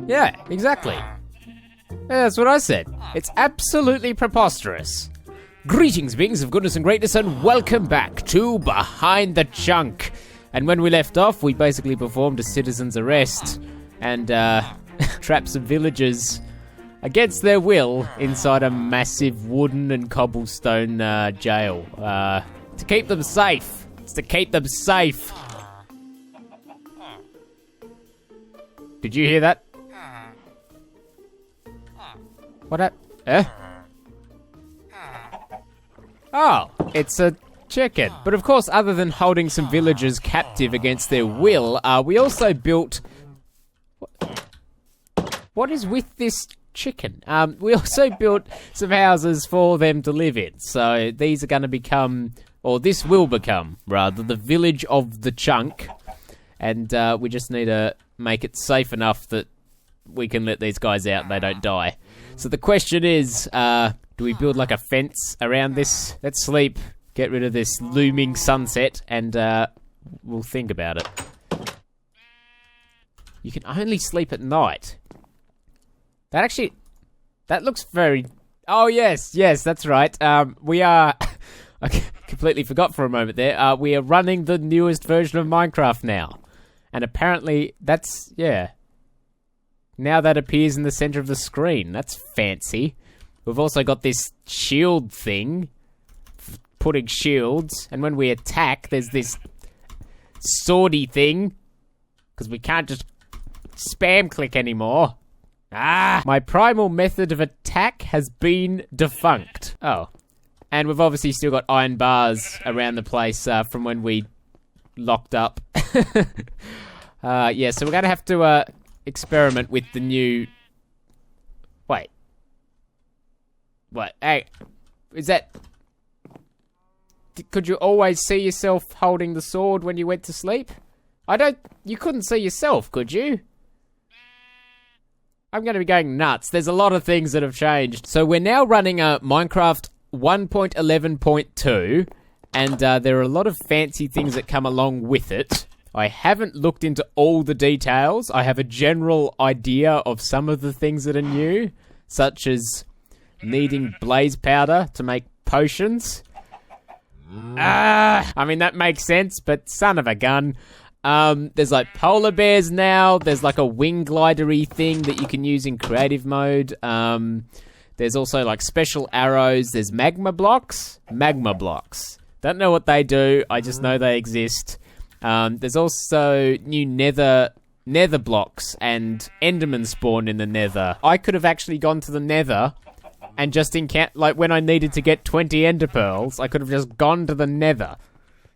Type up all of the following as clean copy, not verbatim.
Yeah, exactly. That's what I said. It's absolutely preposterous. Greetings, beings of goodness and greatness, and welcome back to Behind the Chunk. And when we left off, we basically performed a citizen's arrest and trapped some villagers against their will inside a massive wooden and cobblestone jail to keep them safe. It's to keep them safe. Did you hear that? What? Oh, it's a chicken. But of course, other than holding some villagers captive against their will, we also built... What is with this chicken? We also built some houses for them to live in. So these are going to become, or this will become, rather, the village of the chunk. And we just need to make it safe enough that we can let these guys out and they don't die. So the question is, do we build like a fence around this? Let's sleep, get rid of this looming sunset, and we'll think about it. You can only sleep at night. That looks very... Oh, yes, that's right. We are... I completely forgot for a moment there. We are running the newest version of Minecraft now. And apparently, that's... Yeah. Now that appears in the center of the screen. That's fancy. We've also got this shield thing. Putting shields. And when we attack, there's this swordy thing. Because we can't just spam click anymore. My primal method of attack has been defunct. Oh. And we've obviously still got iron bars around the place from when we locked up. Yeah, so we're going to have to experiment with the new... Wait. What? Hey, is that... Could you always see yourself holding the sword when you went to sleep? You couldn't see yourself, could you? I'm going to be going nuts. There's a lot of things that have changed. So we're now running a Minecraft 1.11.2, and there are a lot of fancy things that come along with it. I haven't looked into all the details. I have a general idea of some of the things that are new, such as needing blaze powder to make potions. I mean, that makes sense, but son of a gun. There's like polar bears now. There's like a wing glidery thing that you can use in creative mode. There's also like special arrows. There's magma blocks. Don't know what they do. I just know they exist. There's also new nether blocks and enderman spawn in the nether. I could have actually gone to the nether and just like when I needed to get 20 ender pearls, I could have just gone to the nether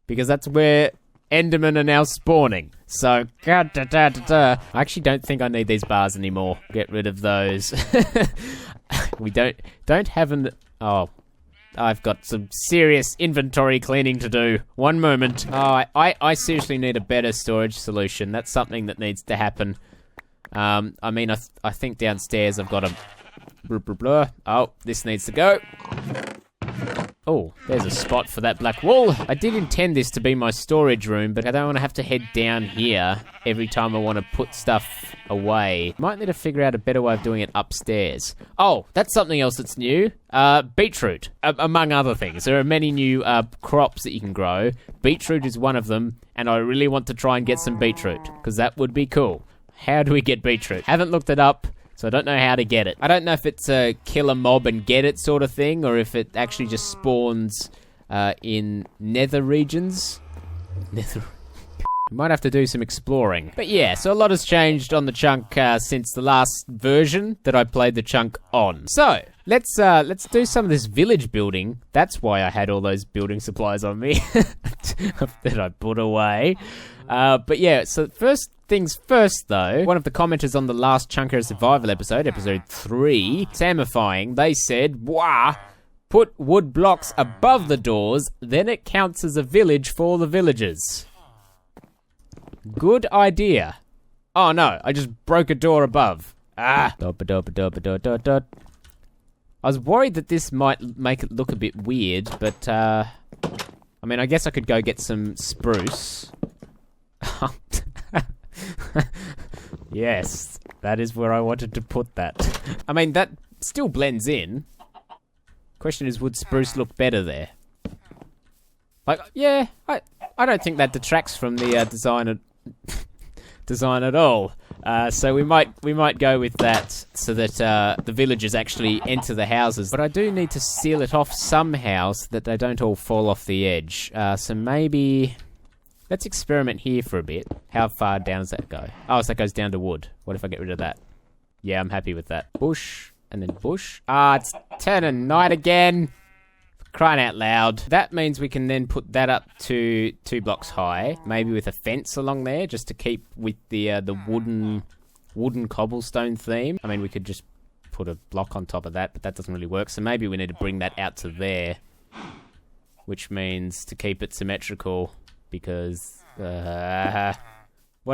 because that's where endermen are now spawning. So, I actually don't think I need these bars anymore. Get rid of those. We don't have an... Oh, I've got some serious inventory cleaning to do. One moment. Oh, I seriously need a better storage solution. That's something that needs to happen. I mean, I think downstairs I've got a... Oh, this needs to go. Oh, there's a spot for that black wool. I did intend this to be my storage room, but I don't want to have to head down here every time I want to put stuff away. Might need to figure out a better way of doing it upstairs. Oh, that's something else that's new. Beetroot, among other things. There are many new crops that you can grow. Beetroot is one of them, and I really want to try and get some beetroot, because that would be cool. How do we get beetroot? Haven't looked it up. So I don't know how to get it. I don't know if it's a kill a mob and get it sort of thing, or if it actually just spawns in nether regions. Nether... We might have to do some exploring. But yeah, so a lot has changed on the chunk since the last version that I played the chunk on. So, let's do some of this village building. That's why I had all those building supplies on me that I put away. But yeah, so first things first, though, one of the commenters on the last Chunker Survival episode 3, Samifying, they said, "Wah, put wood blocks above the doors, then it counts as a village for the villagers." Good idea. Oh no, I just broke a door above. I was worried that this might make it look a bit weird, but, I mean, I guess I could go get some spruce. Yes, that is where I wanted to put that. I mean, that still blends in. Question is, would spruce look better there? Like, yeah, I don't think that detracts from the design at all. So we might go with that so that the villagers actually enter the houses. But I do need to seal it off somehow so that they don't all fall off the edge. So maybe let's experiment here for a bit. How far down does that go? Oh, so that goes down to wood. What if I get rid of that? Yeah, I'm happy with that. Bush and then bush. Ah, it's turning night again. Crying out loud. That means we can then put that up to 2 blocks high, maybe with a fence along there, just to keep with the wooden cobblestone theme. I mean, we could just put a block on top of that, but that doesn't really work. So maybe we need to bring that out to there, which means to keep it symmetrical, because what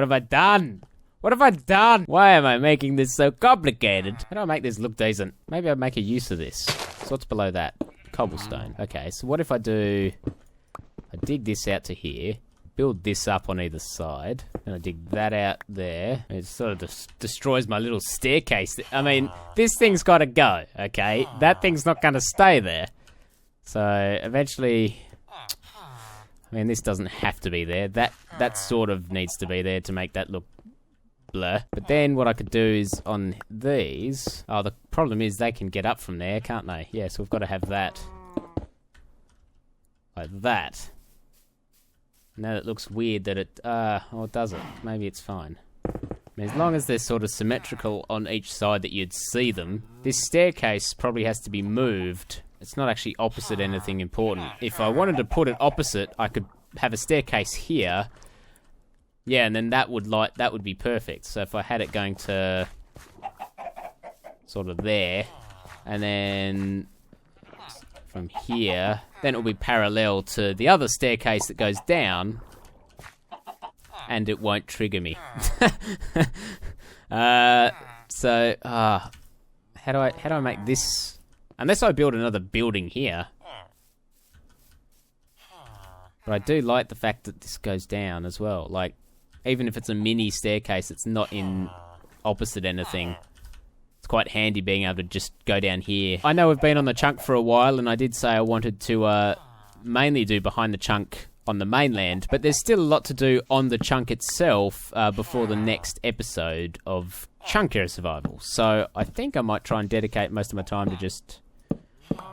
have I done? What have I done? Why am I making this so complicated? How do I make this look decent? Maybe I'll make a use of this. So what's below that? Cobblestone. Okay, so what if I dig this out to here, build this up on either side, and I dig that out there. It sort of destroys my little staircase. I mean, this thing's got to go, okay? That thing's not going to stay there. So eventually, I mean, this doesn't have to be there. That sort of needs to be there to make that look blur. But then what I could do is on these, oh, the problem is they can get up from there, can't they? Yeah, so we've got to have that like that. Now it looks weird that it it doesn't. Maybe it's fine. I mean, as long as they're sort of symmetrical on each side that you'd see them. This staircase probably has to be moved. It's not actually opposite anything important. If I wanted to put it opposite, I could have a staircase here. Yeah, and then that would be perfect. So if I had it going to sort of there, and then from here, then it will be parallel to the other staircase that goes down, and it won't trigger me. How do I make this? Unless I build another building here. But I do like the fact that this goes down as well. Like, even if it's a mini staircase, it's not in opposite anything. It's quite handy being able to just go down here. I know we've been on the chunk for a while, and I did say I wanted to mainly do behind the chunk on the mainland, but there's still a lot to do on the chunk itself before the next episode of Chunkier Survival. So I think I might try and dedicate most of my time to just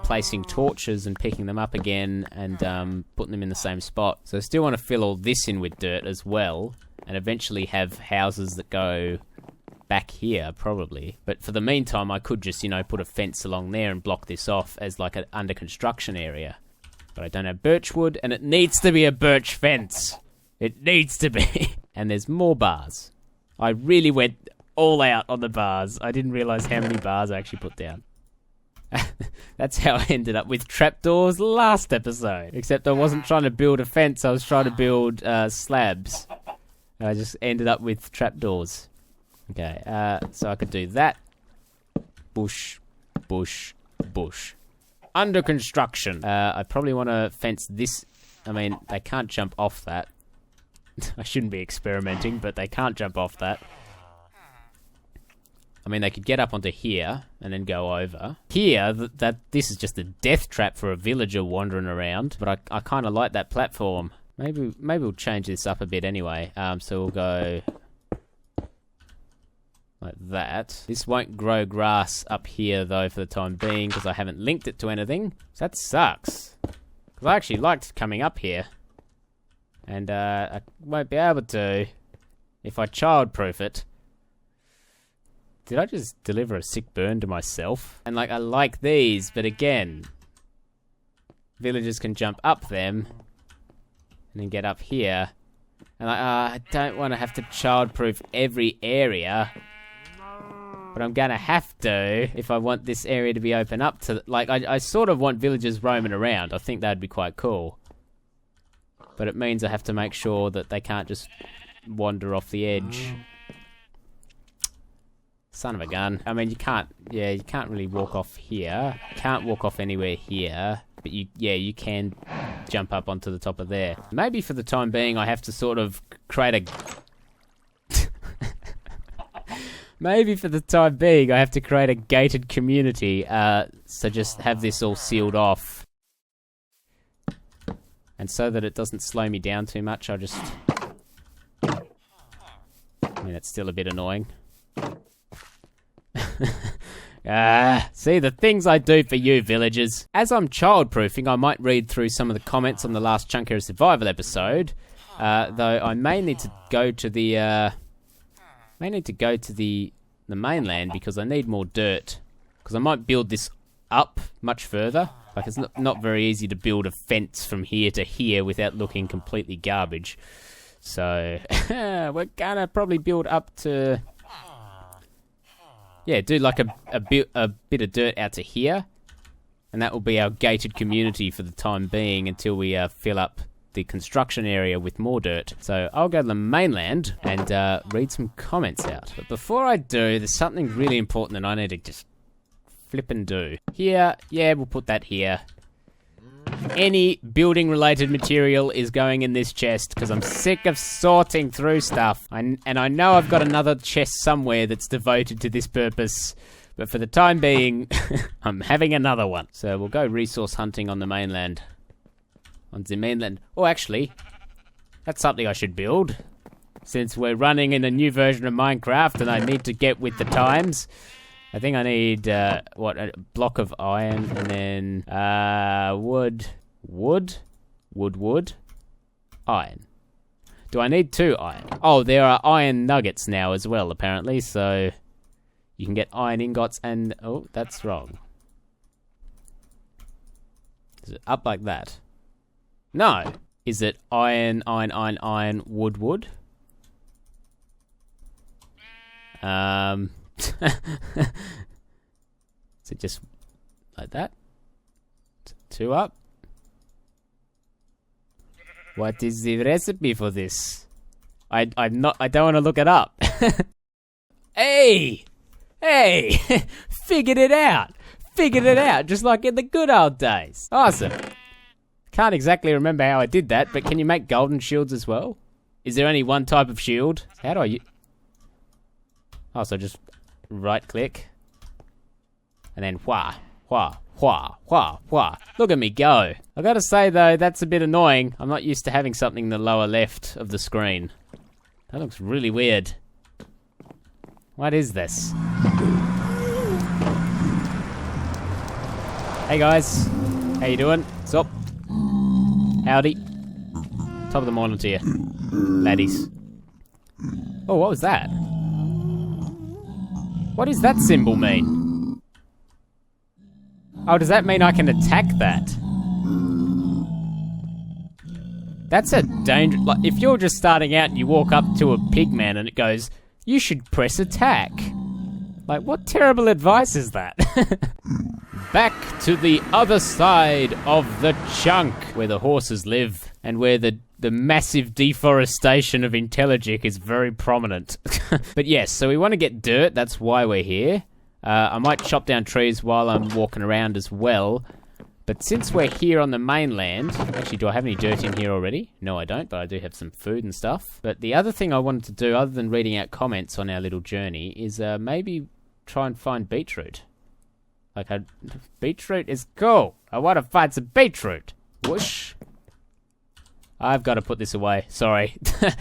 placing torches and picking them up again and putting them in the same spot. So I still want to fill all this in with dirt as well, and eventually have houses that go back here, probably. But for the meantime, I could just, put a fence along there and block this off as like an under construction area. But I don't have birch wood, and it needs to be a birch fence. It needs to be. And there's more bars. I really went all out on the bars. I didn't realise how many bars I actually put down. That's how I ended up with trapdoors last episode. Except I wasn't trying to build a fence, I was trying to build slabs. And I just ended up with trapdoors. Okay, so I could do that. Bush, bush, bush. Under construction. I probably want to fence this. I mean, they can't jump off that. I shouldn't be experimenting, but they can't jump off that. I mean, they could get up onto here and then go over. Here, this is just a death trap for a villager wandering around. But I kind of like that platform. Maybe we'll change this up a bit anyway. So we'll go like that. This won't grow grass up here, though, for the time being, because I haven't linked it to anything. So that sucks. Because I actually liked coming up here. And I won't be able to if I childproof it. Did I just deliver a sick burn to myself? And I like these, but again, villagers can jump up them and then get up here. And I don't want to have to childproof every area, but I'm gonna have to if I want this area to be open up to. I sort of want villagers roaming around. I think that'd be quite cool. But it means I have to make sure that they can't just wander off the edge. Son of a gun. I mean, you can't really walk off here. Can't walk off anywhere here. But you can jump up onto the top of there. Maybe for the time being, I have to sort of create a... Maybe for the time being, I have to create a gated community, so just have this all sealed off. And so that it doesn't slow me down too much, I'll just... I mean, it's still a bit annoying. See, the things I do for you, villagers. As I'm child-proofing, I might read through some of the comments on the last Chunk Hero Survival episode, though I may need to go to the, the mainland because I need more dirt. Because I might build this up much further. Like, it's not very easy to build a fence from here to here without looking completely garbage. So, we're gonna probably build up to... Yeah, do like a bit of dirt out to here. And that will be our gated community for the time being until we fill up the construction area with more dirt. So I'll go to the mainland and read some comments out. But before I do, there's something really important that I need to just flip and do. Here, yeah, we'll put that here. Any building-related material is going in this chest because I'm sick of sorting through stuff. And I know I've got another chest somewhere that's devoted to this purpose, but for the time being, I'm having another one. So we'll go resource hunting on the mainland. On the mainland. Oh, actually, that's something I should build. Since we're running in a new version of Minecraft and I need to get with the times. I think I need, a block of iron, and then, wood, iron. Do I need 2 iron? Oh, there are iron nuggets now as well, apparently, so you can get iron ingots and, oh, that's wrong. Is it up like that? No. Is it iron, wood? So just like that. 2 up. What is the recipe for this? I don't want to look it up. Hey, figured it out, just like in the good old days. Awesome. Can't exactly remember how I did that, but can you make golden shields as well? Is there only one type of shield? How do I Oh, so just right click. And then wha. Look at me go. I gotta say though, that's a bit annoying. I'm not used to having something in the lower left of the screen. That looks really weird. What is this? Hey guys. How you doing? Sup? Howdy. Top of the morning to you, laddies. Oh, what was that? What does that symbol mean? Oh, does that mean I can attack that? That's a danger. Like, if you're just starting out and you walk up to a pigman and it goes, you should press attack. Like, what terrible advice is that? Back to the other side of the chunk, where the horses live, and where the massive deforestation of Intelligic is very prominent. But yes, so we want to get dirt, that's why we're here. I might chop down trees while I'm walking around as well. But since we're here on the mainland... Actually, do I have any dirt in here already? No, I don't, but I do have some food and stuff. But the other thing I wanted to do, other than reading out comments on our little journey, is maybe try and find beetroot. Like, beetroot is cool. I want to find some beetroot. Whoosh. I've got to put this away. Sorry.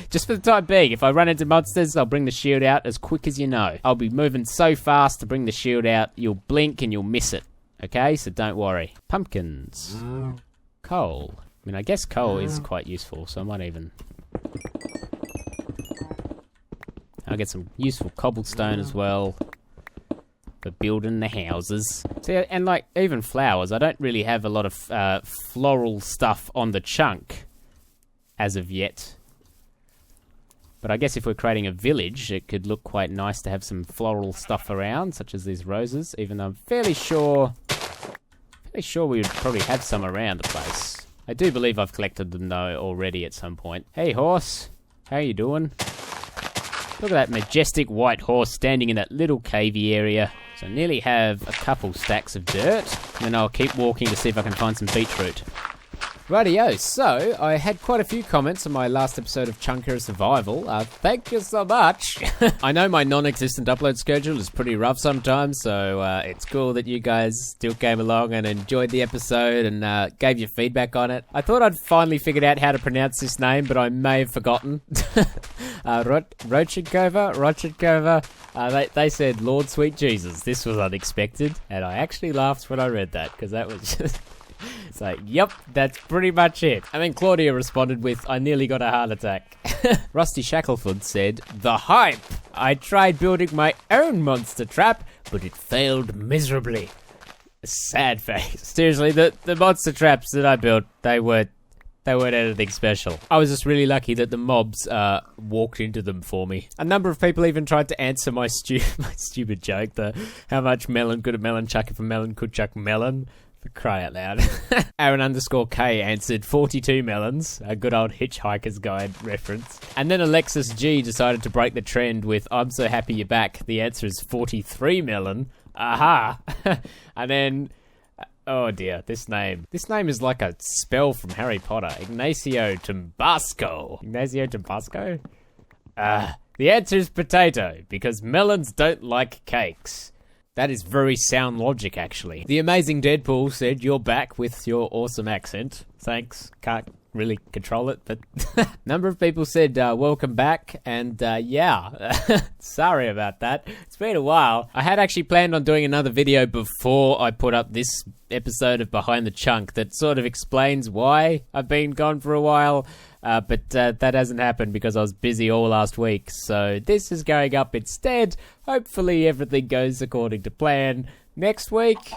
Just for the time being. If I run into monsters, I'll bring the shield out as quick as you know. I'll be moving so fast to bring the shield out, you'll blink and you'll miss it. Okay? So don't worry. Pumpkins. Coal. I mean, I guess coal is quite useful, so I might even... I'll get some useful cobblestone as well. For building the houses. See, and like, even flowers. I don't really have a lot of floral stuff on the chunk as of yet. But I guess if we're creating a village, it could look quite nice to have some floral stuff around, such as these roses, even though I'm fairly sure we would probably have some around the place. I do believe I've collected them, though, already at some point. Hey, horse. How you doing? Look at that majestic white horse standing in that little cavey area. So I nearly have a couple stacks of dirt. And then I'll keep walking to see if I can find some beetroot. Rightio, so I had quite a few comments on my last episode of Chunker Survival. Thank you so much. I know my non-existent upload schedule is pretty rough sometimes, so it's cool that you guys still came along and enjoyed the episode and gave your feedback on it. I thought I'd finally figured out how to pronounce this name, but I may have forgotten. Rochikova. They said, Lord Sweet Jesus, this was unexpected, and I actually laughed when I read that, because that was just... So, yep, that's pretty much it. And then Claudia responded with, I nearly got a heart attack. Rusty Shackleford said, the hype! I tried building my own monster trap, but it failed miserably. A sad face. Seriously, the monster traps that I built, they weren't anything special. I was just really lucky that the mobs walked into them for me. A number of people even tried to answer my stupid joke, how much melon could a melon chuck if a melon could chuck melon. For cry out loud. Aaron_K answered 42 melons, a good old Hitchhiker's Guide reference. And then Alexis G decided to break the trend with, I'm so happy you're back. The answer is 43 melon. Aha! And then, oh dear, this name. This name is like a spell from Harry Potter. Ignacio Tabasco. Ignacio Tabasco? The answer is potato, because melons don't like cakes. That is very sound logic, actually. The Amazing Deadpool said, you're back with your awesome accent. Thanks. Can't really control it, but... Number of people said, welcome back, and yeah. Sorry about that. It's been a while. I had actually planned on doing another video before I put up this episode of Behind the Chunk that sort of explains why I've been gone for a while. But that hasn't happened because I was busy all last week. So this is going up instead. Hopefully everything goes according to plan. Next week?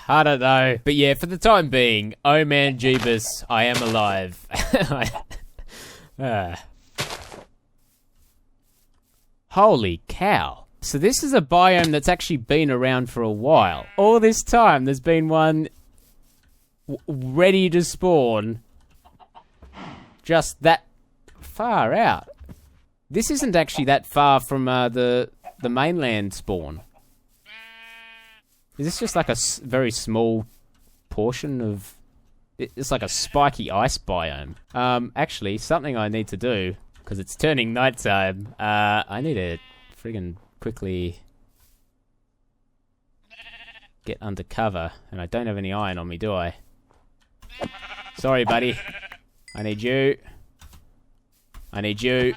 I don't know. But yeah, for the time being, oh man Jeebus, I am alive. Holy cow. So this is a biome that's actually been around for a while. All this time there's been one ready to spawn. Just that far out. This isn't actually that far from the mainland spawn. Is this just like a very small portion of... It's like a spiky ice biome. Actually, something I need to do, because it's turning nighttime, I need to friggin' quickly get under cover. And I don't have any iron on me, do I? Sorry, buddy. I need you. I need you.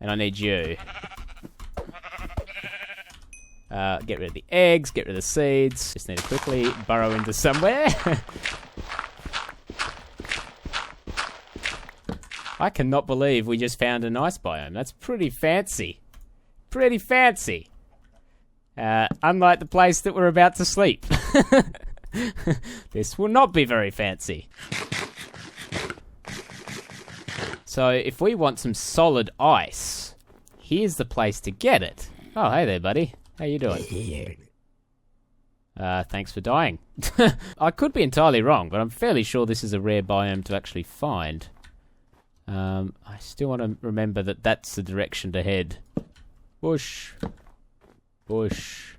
And I need you. Get rid of the eggs, get rid of the seeds. Just need to quickly burrow into somewhere. I cannot believe we just found an ice biome. That's pretty fancy. Pretty fancy. Unlike the place that we're about to sleep. This will not be very fancy. So if we want some solid ice, here's the place to get it. Oh, hey there, buddy. How you doing? Thanks for dying. I could be entirely wrong, but I'm fairly sure this is a rare biome to actually find. I still want to remember that that's the direction to head. Bush. Bush.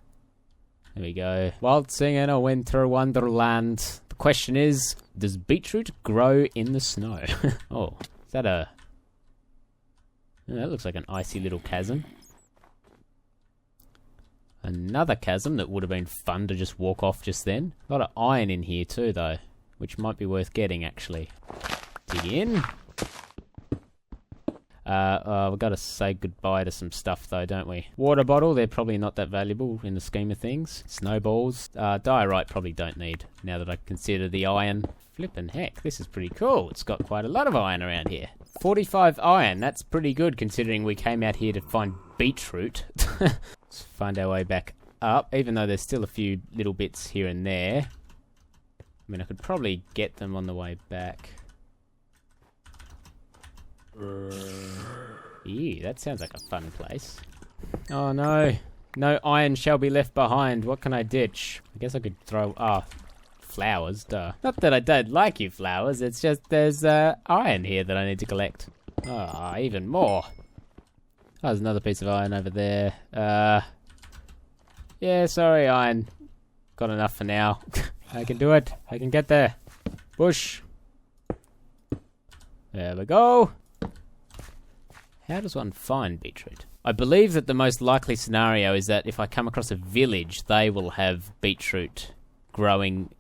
There we go. Wild singing a winter wonderland. The question is, does beetroot grow in the snow? Oh, is that a... Oh, that looks like an icy little chasm. Another chasm that would have been fun to just walk off just then. A lot of iron in here too, though, which might be worth getting, actually. Dig in. We've got to say goodbye to some stuff, though, don't we? Water bottle, they're probably not that valuable in the scheme of things. Snowballs. Diorite probably don't need, now that I consider the iron. Flippin' heck, this is pretty cool. It's got quite a lot of iron around here. 45 iron, that's pretty good considering we came out here to find beetroot. Let's find our way back up, even though there's still a few little bits here and there. I mean, I could probably get them on the way back. Ew, that sounds like a fun place. Oh no. No iron shall be left behind. What can I ditch? I guess I could throw... flowers, duh. Not that I don't like you flowers, it's just there's iron here that I need to collect. Ah, even more. Oh, there's another piece of iron over there. Yeah, sorry, iron. Got enough for now. I can do it. I can get there. Push. There we go. How does one find beetroot? I believe that the most likely scenario is that if I come across a village, they will have beetroot growing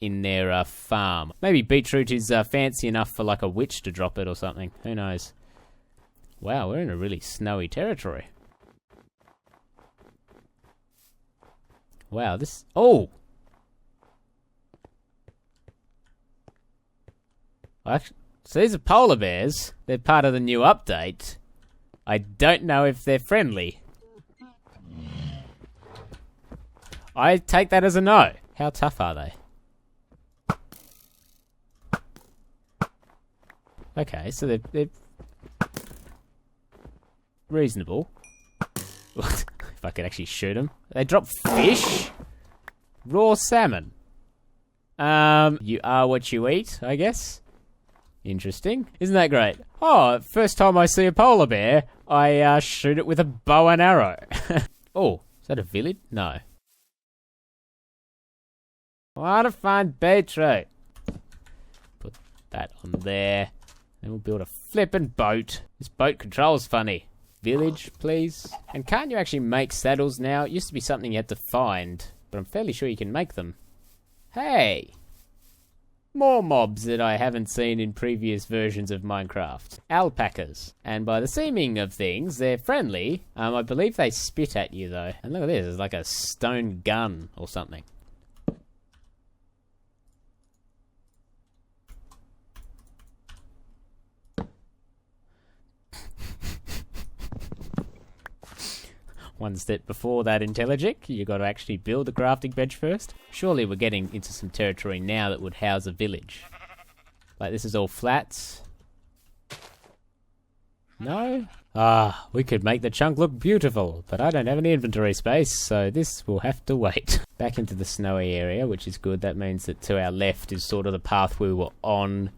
in their farm. Maybe beetroot is fancy enough for like a witch to drop it or something. Who knows? Wow, we're in a really snowy territory. Wow, this... Oh! Actually, so these are polar bears. They're part of the new update. I don't know if they're friendly. I take that as a no. How tough are they? Okay, so they're reasonable. If I could actually shoot them. They drop fish? Raw salmon. You are what you eat, I guess. Interesting. Isn't that great? Oh, first time I see a polar bear, I shoot it with a bow and arrow. Oh, is that a village? No. I want to find beetroot. Put that on there. Then we'll build a flippin' boat. This boat control's funny. Village, please. And can't you actually make saddles now? It used to be something you had to find, but I'm fairly sure you can make them. Hey! More mobs that I haven't seen in previous versions of Minecraft. Alpacas. And by the seeming of things, they're friendly. I believe they spit at you, though. And look at this, it's like a stone gun or something. One step before that Intelligic, you got to actually build a crafting bench first. Surely we're getting into some territory now that would house a village. Like this is all flats. No? Ah, we could make the chunk look beautiful, but I don't have any inventory space, so this will have to wait. Back into the snowy area, which is good. That means that to our left is sort of the path we were on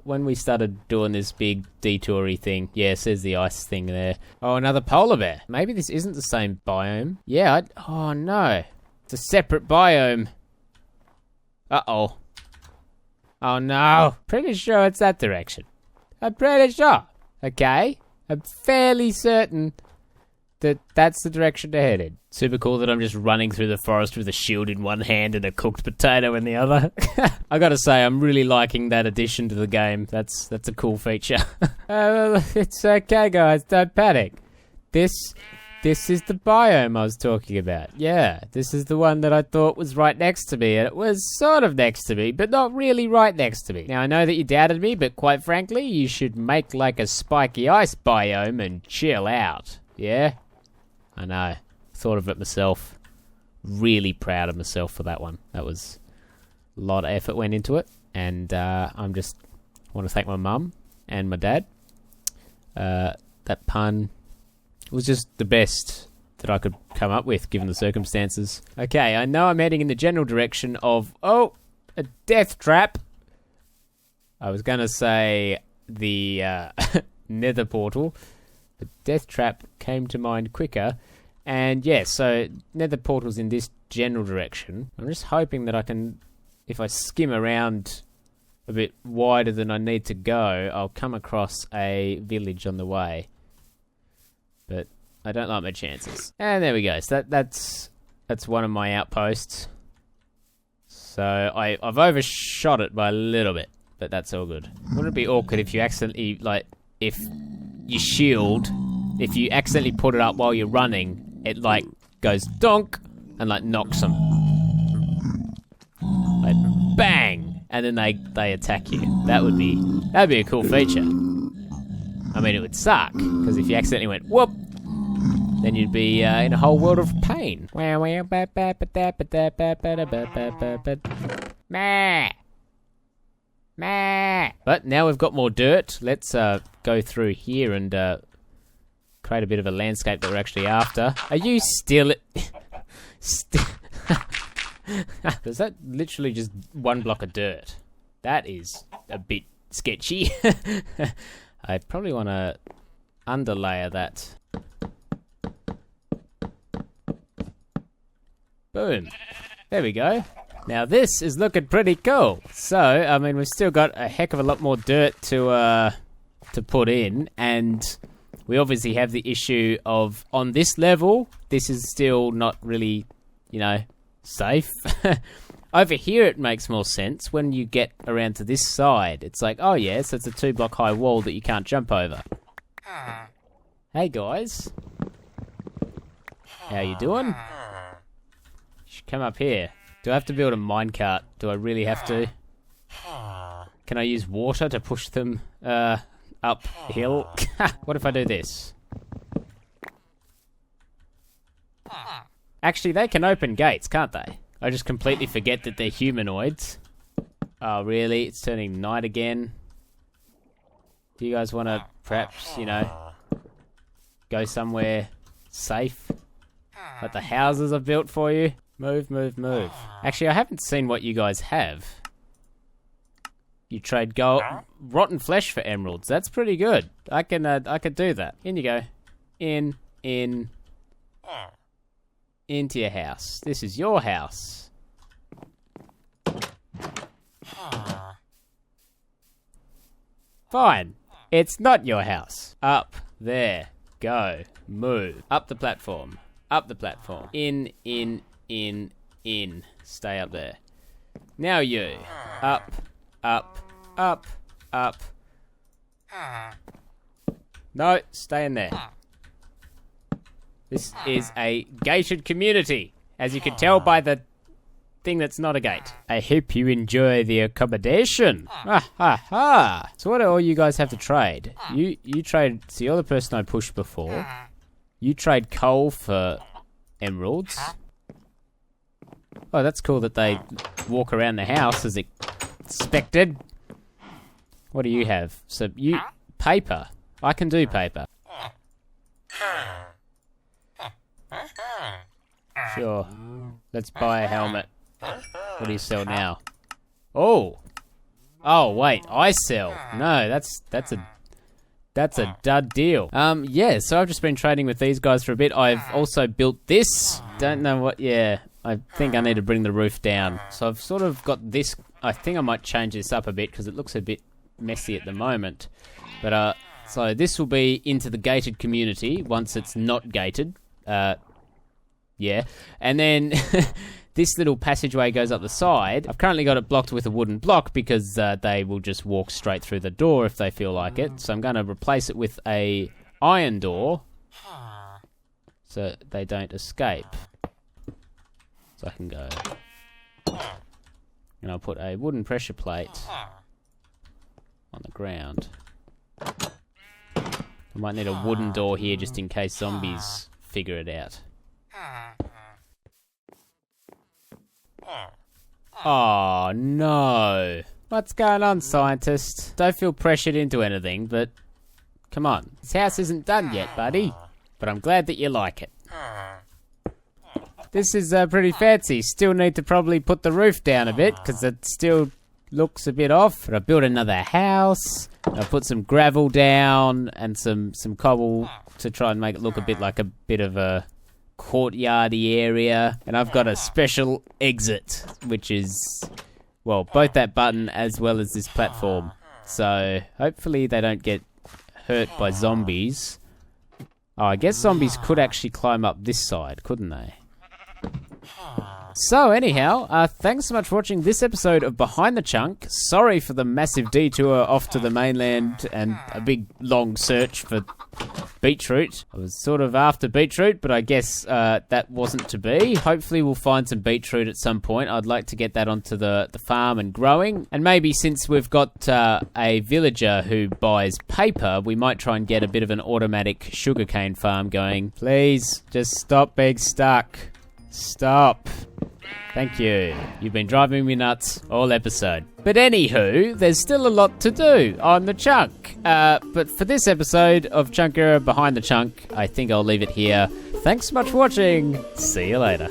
when we started doing this big detour-y thing. Yeah, it says the ice thing there. Oh, another polar bear. Maybe this isn't the same biome. Yeah, oh no. It's a separate biome. Uh-oh. Oh no. Pretty sure it's that direction. I'm pretty sure. Okay? I'm fairly certain that that's the direction to head in. Super cool that I'm just running through the forest with a shield in one hand and a cooked potato in the other. I gotta say, I'm really liking that addition to the game. That's a cool feature. It's okay, guys. Don't panic. This is the biome I was talking about. Yeah, this is the one that I thought was right next to me, and it was sort of next to me, but not really right next to me. Now, I know that you doubted me, but quite frankly, you should make like a spiky ice biome and chill out. Yeah? I know. Thought of it myself. Really proud of myself for that one. That was a lot of effort went into it, and I'm just want to thank my mum and my dad. That pun was just the best that I could come up with given the circumstances. Okay, I know I'm heading in the general direction of a death trap. I was gonna say the nether portal, but death trap came to mind quicker. And yeah, so nether portal's in this general direction. I'm just hoping that I can, if I skim around a bit wider than I need to go, I'll come across a village on the way. But I don't like my chances. And there we go. So that's one of my outposts. So I've overshot it by a little bit, but that's all good. Wouldn't it be awkward if you accidentally, like, if you shield, if you accidentally put it up while you're running, it like goes donk and like knocks them. Like bang! And then they attack you. That'd be a cool feature. I mean, it would suck, because if you accidentally went whoop, then you'd be in a whole world of pain. But now we've got more dirt. Let's go through here and create a bit of a landscape that we're actually after. Are you still... Is that literally just one block of dirt? That is a bit sketchy. I probably want to underlayer that. Boom. There we go. Now this is looking pretty cool. So, I mean, we've still got a heck of a lot more dirt to put in, and we obviously have the issue of, on this level, this is still not really, you know, safe. Over here it makes more sense when you get around to this side. It's like, oh yeah, so it's a 2-block high wall that you can't jump over. Hey guys. How you doing? You should come up here. Do I have to build a minecart? Do I really have to? Can I use water to push them uphill? What if I do this? Actually, they can open gates, can't they? I just completely forget that they're humanoids. Oh, really? It's turning night again. Do you guys want to perhaps, you know, go somewhere safe? Like the houses I've built for you? Move, move, move. Actually, I haven't seen what you guys have. You trade gold, rotten flesh for emeralds. That's pretty good. I could do that. In you go. Into your house. This is your house. Fine. It's not your house. Up there. Go. Move. Up the platform. Up the platform. In. Stay up there. Now you. Up. No, stay in there. This is a gated community, as you can tell by the thing that's not a gate. I hope you enjoy the accommodation. So what do all you guys have to trade? You trade, so you're the person I pushed before. You trade coal for emeralds. Oh, that's cool that they walk around the house as expected. What do you have? So you, paper. I can do paper. Sure. Let's buy a helmet. What do you sell now? Oh! Oh, wait, I sell. No, that's a dud deal. Yeah, so I've just been trading with these guys for a bit. I've also built this. Don't know what, yeah. I think I need to bring the roof down. So I've sort of got this. I think I might change this up a bit because it looks a bit messy at the moment. But, so this will be into the gated community once it's not gated. Yeah. And then this little passageway goes up the side. I've currently got it blocked with a wooden block because they will just walk straight through the door if they feel like it. So I'm going to replace it with a iron door so they don't escape. So I can go. And I'll put a wooden pressure plate on the ground. I might need a wooden door here just in case zombies figure it out. Oh no. What's going on, scientist? Don't feel pressured into anything, but come on. This house isn't done yet, buddy. But I'm glad that you like it. This is pretty fancy. Still need to probably put the roof down a bit because it still looks a bit off. But I built another house. I put some gravel down and some cobble to try and make it look a bit like a bit of a courtyardy area. And I've got a special exit, which is, well, both that button as well as this platform. So hopefully they don't get hurt by zombies. Oh, I guess zombies could actually climb up this side, couldn't they? So anyhow, thanks so much for watching this episode of Behind the Chunk. Sorry for the massive detour off to the mainland and a big long search for beetroot. I was sort of after beetroot, but I guess that wasn't to be. Hopefully we'll find some beetroot at some point. I'd like to get that onto the farm and growing. And maybe since we've got a villager who buys paper, we might try and get a bit of an automatic sugarcane farm going. Please, just stop being stuck. Stop. Thank you. You've been driving me nuts all episode. But anywho, there's still a lot to do on the chunk. But for this episode of Chunker Behind the Chunk, I think I'll leave it here. Thanks so much for watching. See you later.